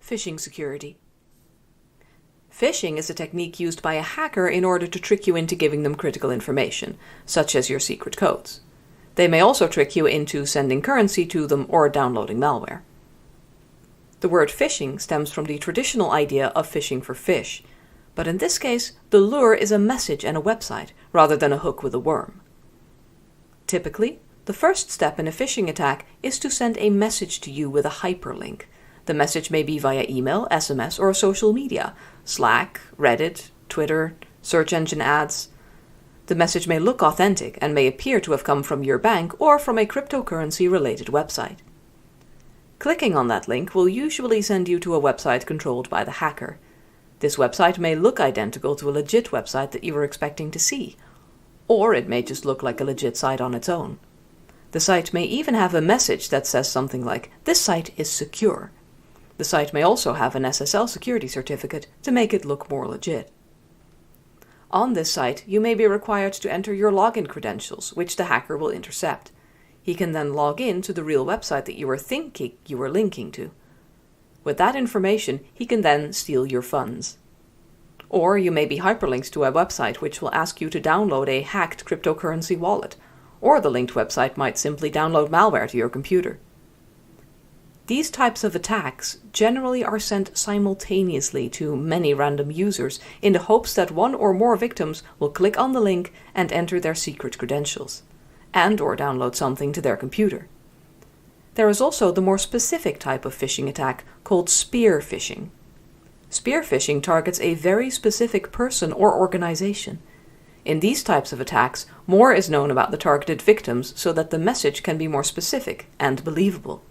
Phishing security. Phishing is a technique used by a hacker in order to trick you into giving them critical information, such as your secret codes. They may also trick you into sending currency to them or downloading malware. The word phishing stems from the traditional idea of fishing for fish, but in this case, the lure is a message and a website, rather than a hook with a worm. Typically, the first step in a phishing attack is to send a message to you with a hyperlink. The message may be via email, SMS, or social media, Slack, Reddit, Twitter, search engine ads. The message may look authentic and may appear to have come from your bank or from a cryptocurrency-related website. Clicking on that link will usually send you to a website controlled by the hacker. This website may look identical to a legit website that you were expecting to see, or it may just look like a legit site on its own. The site may even have a message that says something like, "This site is secure." The site may also have an SSL security certificate to make it look more legit. On this site, you may be required to enter your login credentials, which the hacker will intercept. He can then log in to the real website that you were thinking you were linking to. With that information, he can then steal your funds. Or you may be hyperlinked to a website which will ask you to download a hacked cryptocurrency wallet, or the linked website might simply download malware to your computer. These types of attacks generally are sent simultaneously to many random users in the hopes that one or more victims will click on the link and enter their secret credentials, and/or download something to their computer. There is also the more specific type of phishing attack called spear phishing. Spear phishing targets a very specific person or organization. In these types of attacks, more is known about the targeted victims so that the message can be more specific and believable.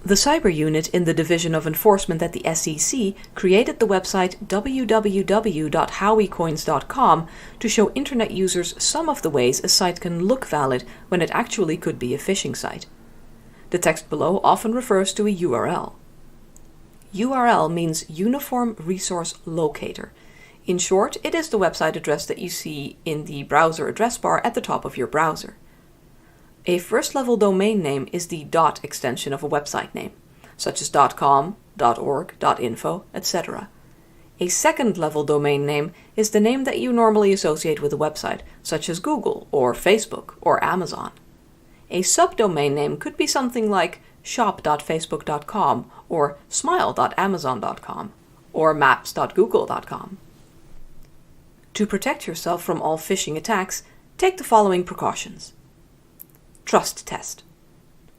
The cyber unit in the Division of Enforcement at the SEC created the website www.howiecoins.com to show internet users some of the ways a site can look valid when it actually could be a phishing site. The text below often refers to a URL. URL means Uniform Resource Locator. In short, it is the website address that you see in the browser address bar at the top of your browser. A first-level domain name is the .dot extension of a website name, such as .com, .org, .info, etc. A second-level domain name is the name that you normally associate with a website, such as Google or Facebook or Amazon. A subdomain name could be something like shop.facebook.com or smile.amazon.com or maps.google.com. To protect yourself from all phishing attacks, take the following precautions. Trust test.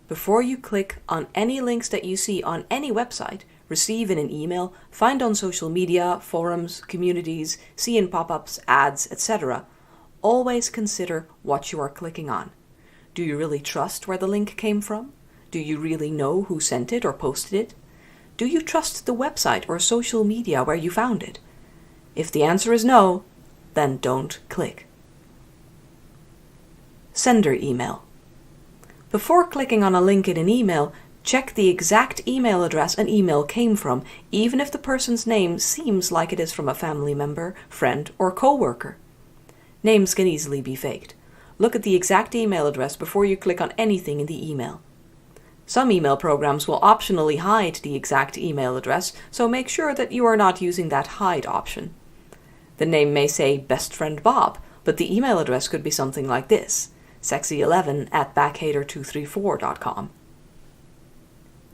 Before you click on any links that you see on any website, receive in an email, find on social media, forums, communities, see in pop-ups, ads, etc., always consider what you are clicking on. Do you really trust where the link came from? Do you really know who sent it or posted it? Do you trust the website or social media where you found it? If the answer is no, then don't click. Sender email. Before clicking on a link in an email, check the exact email address an email came from, even if the person's name seems like it is from a family member, friend, or coworker. Names can easily be faked. Look at the exact email address before you click on anything in the email. Some email programs will optionally hide the exact email address, so make sure that you are not using that hide option. The name may say Best Friend Bob, but the email address could be something like this: sexy11@backhater234.com.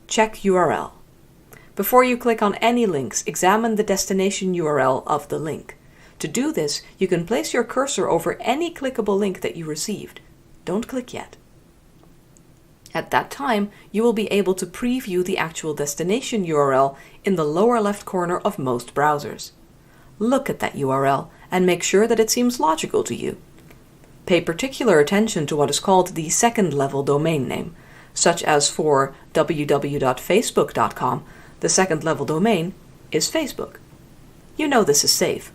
Check URL. Before you click on any links, examine the destination URL of the link. To do this, you can place your cursor over any clickable link that you received. Don't click yet. At that time, you will be able to preview the actual destination URL in the lower left corner of most browsers. Look at that URL and make sure that it seems logical to you. Pay particular attention to what is called the second-level domain name, such as for www.facebook.com, the second-level domain is Facebook. You know this is safe.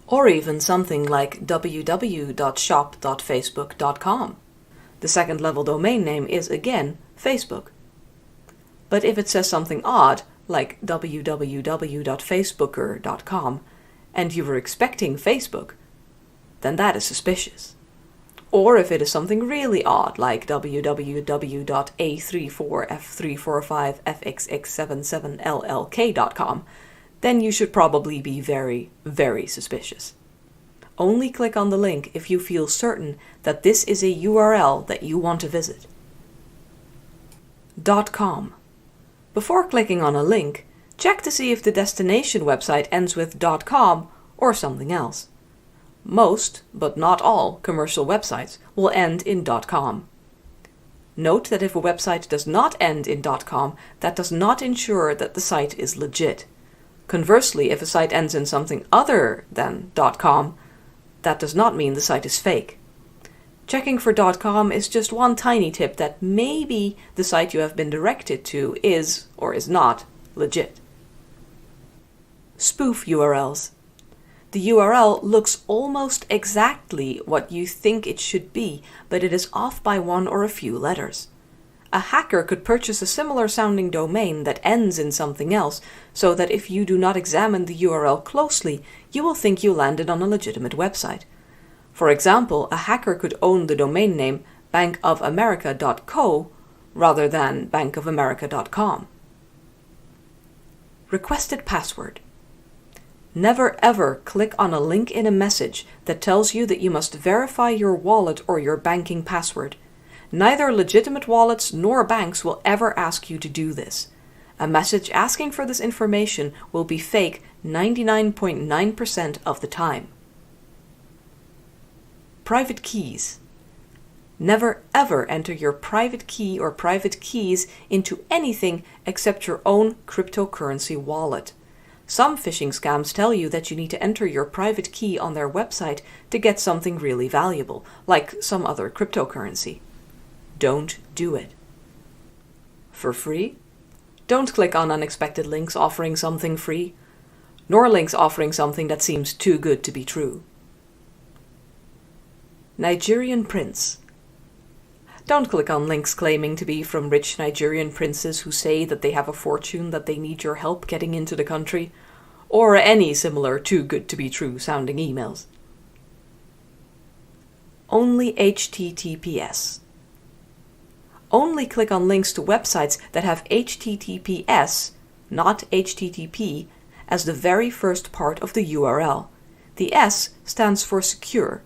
Or even something like www.shop.facebook.com. The second-level domain name is, again, Facebook. But if it says something odd, like www.facebooker.com, and you were expecting Facebook, then that is suspicious. Or if it is something really odd, like www.a34f345fxx77llk.com, then you should probably be very, very suspicious. Only click on the link if you feel certain that this is a URL that you want to visit. .com. Before clicking on a link, check to see if the destination website ends with .com or something else. Most, but not all, commercial websites will end in .com. Note that if a website does not end in .com, that does not ensure that the site is legit. Conversely, if a site ends in something other than .com, that does not mean the site is fake. Checking for .com is just one tiny tip that maybe the site you have been directed to is, or is not, legit. Spoof URLs. The URL looks almost exactly what you think it should be, but it is off by one or a few letters. A hacker could purchase a similar sounding domain that ends in something else, so that if you do not examine the URL closely, you will think you landed on a legitimate website. For example, a hacker could own the domain name bankofamerica.co rather than bankofamerica.com. Requested password. Never ever click on a link in a message that tells you that you must verify your wallet or your banking password. Neither legitimate wallets nor banks will ever ask you to do this. A message asking for this information will be fake 99.9% of the time. Private keys. Never ever enter your private key or private keys into anything except your own cryptocurrency wallet. Some phishing scams tell you that you need to enter your private key on their website to get something really valuable, like some other cryptocurrency. Don't do it. For free? Don't click on unexpected links offering something free, nor links offering something that seems too good to be true. Nigerian prince. Don't click on links claiming to be from rich Nigerian princes who say that they have a fortune that they need your help getting into the country, or any similar too good to be true sounding emails. Only HTTPS. Only click on links to websites that have HTTPS, not HTTP, as the very first part of the URL. The S stands for secure.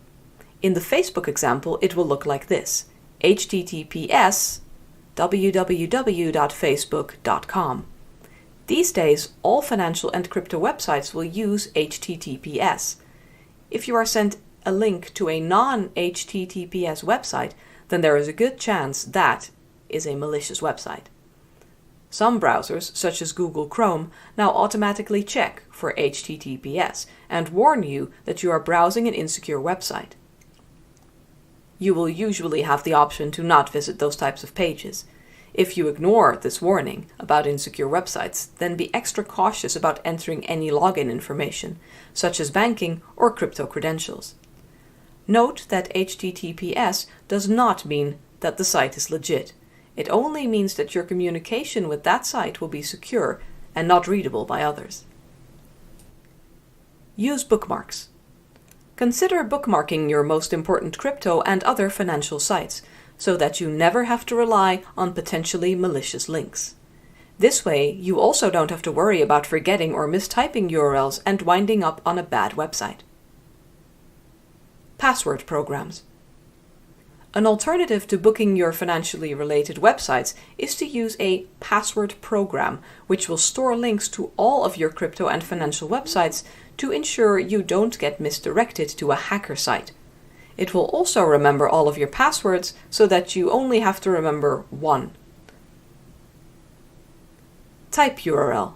In the Facebook example, it will look like this: https www.facebook.com. These days, all financial and crypto websites will use HTTPS. If you are sent a link to a non-HTTPS website, then there is a good chance that is a malicious website. Some browsers, such as Google Chrome, now automatically check for HTTPS and warn you that you are browsing an insecure website. You will usually have the option to not visit those types of pages. If you ignore this warning about insecure websites, then be extra cautious about entering any login information, such as banking or crypto credentials. Note that HTTPS does not mean that the site is legit. It only means that your communication with that site will be secure and not readable by others. Use bookmarks. Consider bookmarking your most important crypto and other financial sites, so that you never have to rely on potentially malicious links. This way, you also don't have to worry about forgetting or mistyping URLs and winding up on a bad website. Password programs. An alternative to booking your financially related websites is to use a password program, which will store links to all of your crypto and financial websites to ensure you don't get misdirected to a hacker site. It will also remember all of your passwords so that you only have to remember one. Type URL.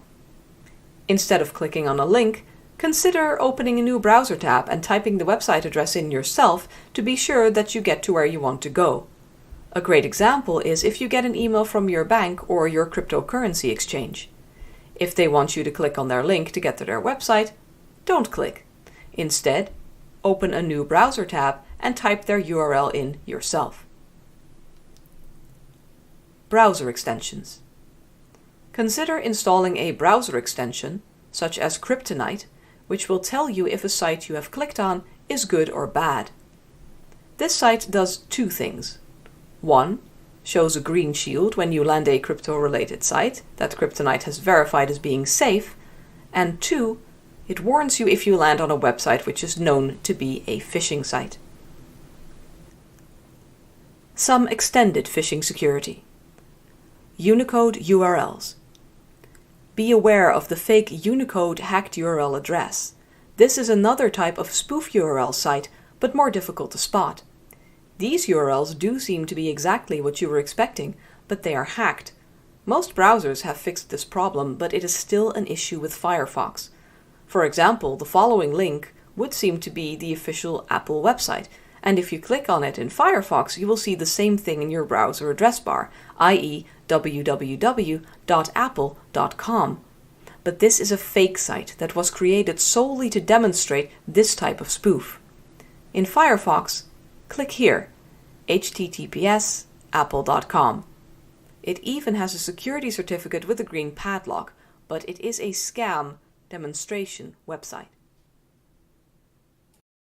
Instead of clicking on a link, consider opening a new browser tab and typing the website address in yourself to be sure that you get to where you want to go. A great example is if you get an email from your bank or your cryptocurrency exchange. If they want you to click on their link to get to their website, don't click. Instead, open a new browser tab and type their URL in yourself. Browser extensions. Consider installing a browser extension, such as Kryptonite, which will tell you if a site you have clicked on is good or bad. This site does two things. 1. Shows a green shield when you land a crypto-related site that Kryptonite has verified as being safe, and 2. It warns you if you land on a website which is known to be a phishing site. Some extended phishing security. Unicode URLs. Be aware of the fake Unicode hacked URL address. This is another type of spoof URL site, but more difficult to spot. These URLs do seem to be exactly what you were expecting, but they are hacked. Most browsers have fixed this problem, but it is still an issue with Firefox. For example, the following link would seem to be the official Apple website, and if you click on it in Firefox, you will see the same thing in your browser address bar, i.e. www.apple.com. But this is a fake site that was created solely to demonstrate this type of spoof. In Firefox, click here, https://apple.com. It even has a security certificate with a green padlock, but it is a scam demonstration website.